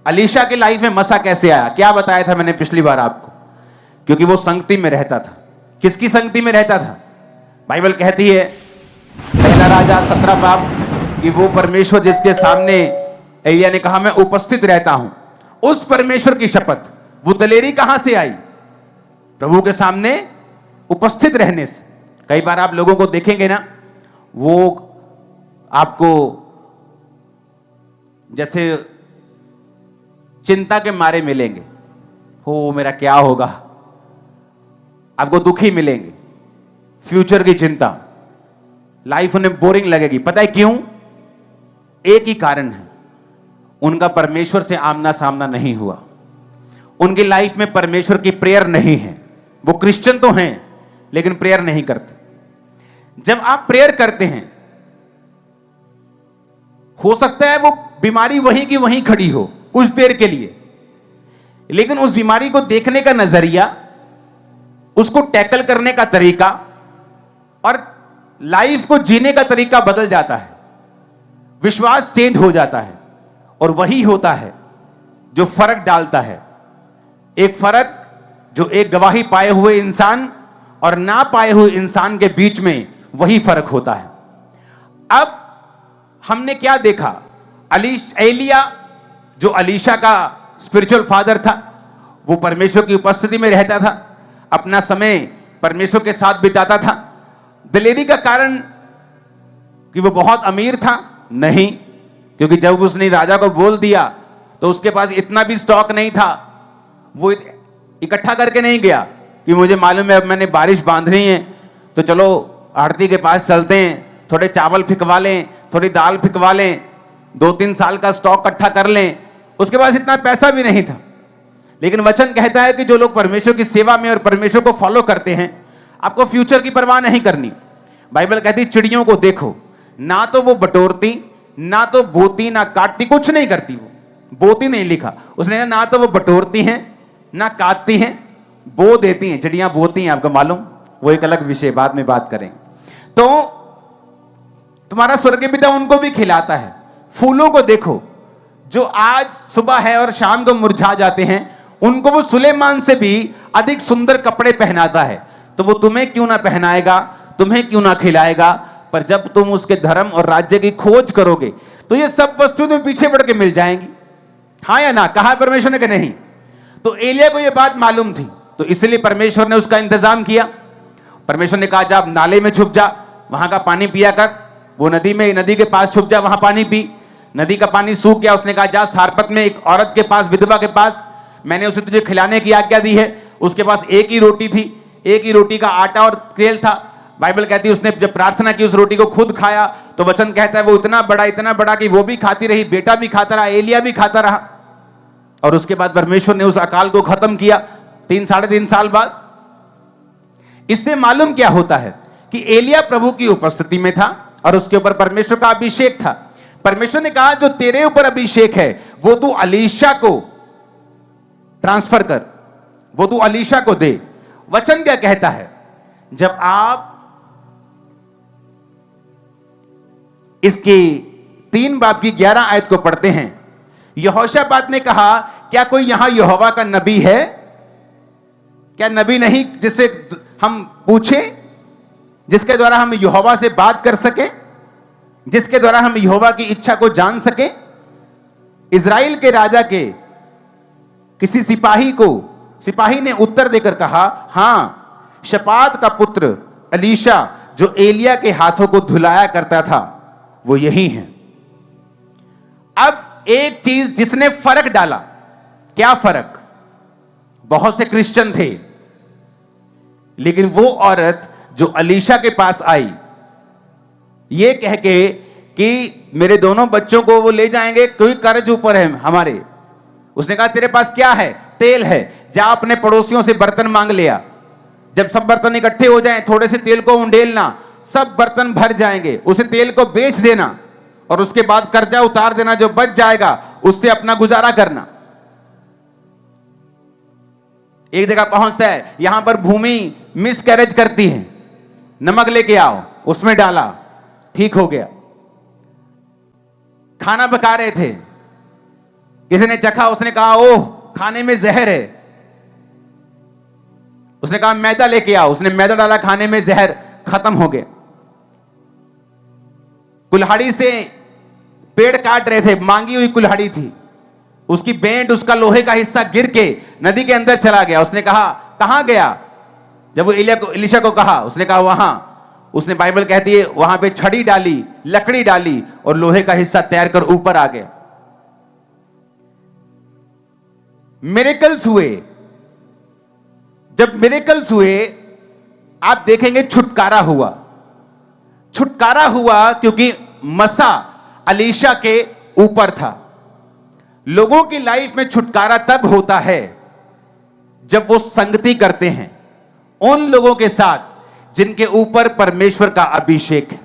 अलीशा की लाइफ में मसा कैसे आया? क्या बताया था मैंने पिछली बार आपको? क्योंकि वो संगति में रहता था। किसकी संगति में रहता था? बाइबल कहती है पहला राजा 17 बाब कि वो परमेश्वर जिसके सामने एलिया ने कहा मैं उपस्थित रहता हूं, उस परमेश्वर की शपथ, वो दलेरी कहां से आई? प्रभु के सामने उपस्थित रहने से। कई बार आप लोगों को देखेंगे ना, वो आपको जैसे चिंता के मारे मिलेंगे, हो मेरा क्या होगा, आपको दुखी मिलेंगे, फ्यूचर की चिंता, लाइफ उन्हें बोरिंग लगेगी। पता है क्यों? एक ही कारण है, उनका परमेश्वर से आमना सामना नहीं हुआ। उनकी लाइफ में परमेश्वर की प्रेयर नहीं है। वो क्रिश्चियन तो हैं लेकिन प्रेयर नहीं करते। जब आप प्रेयर करते हैं, हो सकता है वो बीमारी वहीं की वहीं खड़ी हो कुछ देर के लिए, लेकिन उस बीमारी को देखने का नजरिया, उसको टैकल करने का तरीका और लाइफ को जीने का तरीका बदल जाता है। विश्वास चेंज हो जाता है और वही होता है जो फर्क डालता है। एक फर्क जो एक गवाही पाए हुए इंसान और ना पाए हुए इंसान के बीच में, वही फर्क होता है। अब हमने क्या देखा? एलिया जो अलीशा का स्पिरिचुअल फादर था, वो परमेश्वर की उपस्थिति में रहता था, अपना समय परमेश्वर के साथ बिताता था। दलेरी का कारण कि वो बहुत अमीर था? नहीं, क्योंकि जब उसने राजा को बोल दिया तो उसके पास इतना भी स्टॉक नहीं था। वो इकट्ठा करके नहीं गया कि मुझे मालूम है अब मैंने बारिश बांधनी है तो चलो आड़ती के पास चलते हैं, थोड़े चावल फिकवा लें, थोड़ी दाल फिकवा लें, 2-3 साल का स्टॉक इकट्ठा कर लें। उसके पास इतना पैसा भी नहीं था। लेकिन वचन कहता है कि जो लोग परमेश्वर की सेवा में और परमेश्वर को फॉलो करते हैं, आपको फ्यूचर की परवाह नहीं करनी। बाइबल कहती चिड़ियों को देखो, ना तो वो बटोरती, ना तो बोती, ना काटती, कुछ नहीं करती। वो बोती नहीं लिखा उसने, ना तो वो बटोरती हैं ना काटती हैं, बो देती हैं। चिड़ियां बोती हैं, आपको मालूम, वो एक अलग विषय, बाद में बात करेंगे। तो तुम्हारा स्वर्गीय पिता उनको भी खिलाता है। फूलों को देखो जो आज सुबह है और शाम को मुरझा जाते हैं, उनको वो सुलेमान से भी अधिक सुंदर कपड़े पहनाता है। तो वो तुम्हें क्यों ना पहनाएगा, तुम्हें क्यों ना खिलाएगा? पर जब तुम उसके धर्म और राज्य की खोज करोगे तो ये सब वस्तु तुम्हें पीछे बढ़ के मिल जाएंगी। हाँ या ना? कहा परमेश्वर ने कि नहीं? तो एलिया को यह बात मालूम थी, तो इसलिए परमेश्वर ने उसका इंतजाम किया। परमेश्वर ने कहा जा आप नाले में छुप जा, वहां का पानी पिया कर। वो नदी के पास छुप जा, वहां पानी पी। नदी का पानी सूख गया। उसने कहा जा सारपत में एक औरत के पास, विधवा के पास, मैंने उसे तुझे खिलाने की आज्ञा दी है। उसके पास एक ही रोटी थी, एक ही रोटी का आटा और तेल था। बाइबल कहती है उसने जब प्रार्थना की उस रोटी को खुद खाया, तो वचन कहता है वो इतना बड़ा कि वो भी खाती रही, बेटा भी खाता रहा, एलिया भी खाता रहा। और उसके बाद परमेश्वर ने उस अकाल को खत्म किया 3-3.5 साल बाद। इससे मालूम क्या होता है कि एलिया प्रभु की उपस्थिति में था और उसके ऊपर परमेश्वर का अभिषेक था। परमेश्वर ने कहा जो तेरे ऊपर अभिषेक है वो तू अलीशा को ट्रांसफर कर, वो तू अलीशा को दे। वचन क्या कहता है? जब आप इसकी 3 बाब की 11 आयत को पढ़ते हैं, यहोशापात ने कहा क्या कोई यहां यहोवा का नबी है? क्या नबी नहीं जिससे हम पूछे, जिसके द्वारा हम यहोवा से बात कर सके, जिसके द्वारा हम यहोवा की इच्छा को जान सके? इजराइल के राजा के किसी सिपाही ने उत्तर देकर कहा हां, शपात का पुत्र अलीशा जो एलिया के हाथों को धुलाया करता था वो यही है। अब एक चीज जिसने फर्क डाला, क्या फर्क? बहुत से क्रिश्चियन थे, लेकिन वो औरत जो अलीशा के पास आई ये कह के कि मेरे दोनों बच्चों को वो ले जाएंगे, कोई कर्ज ऊपर है हमारे। उसने कहा तेरे पास क्या है? तेल है, जा अपने पड़ोसियों से बर्तन मांग लिया। जब सब बर्तन इकट्ठे हो जाएं, थोड़े से तेल को उंडेलना, सब बर्तन भर जाएंगे। उसे तेल को बेच देना और उसके बाद कर्जा उतार देना, जो बच जाएगा उससे अपना गुजारा करना। एक जगह पहुंचता है, यहां पर भूमि मिस कैरेज करती है, नमक लेके आओ, उसमें डाला, ठीक हो गया। खाना पका रहे थे किसी ने चखा, उसने कहा ओह खाने में जहर है। उसने कहा मैदा लेके आओ, उसने मैदा डाला खाने में, जहर खत्म हो गया। कुल्हाड़ी से पेड़ काट रहे थे, मांगी हुई कुल्हाड़ी थी, उसकी बेंट, उसका लोहे का हिस्सा गिर के नदी के अंदर चला गया। उसने कहा कहां गया? जब वो इलीशा को कहा, उसने कहा वहां। उसने, बाइबल कहती है, वहां पे छड़ी डाली, लकड़ी डाली और लोहे का हिस्सा तैरकर ऊपर आ गया। मिरेकल्स हुए। जब मिरेकल्स हुए, आप देखेंगे छुटकारा हुआ। छुटकारा हुआ क्योंकि मसा एलीशा के ऊपर था। लोगों की लाइफ में छुटकारा तब होता है जब वो संगति करते हैं उन लोगों के साथ जिनके ऊपर परमेश्वर का अभिषेक है।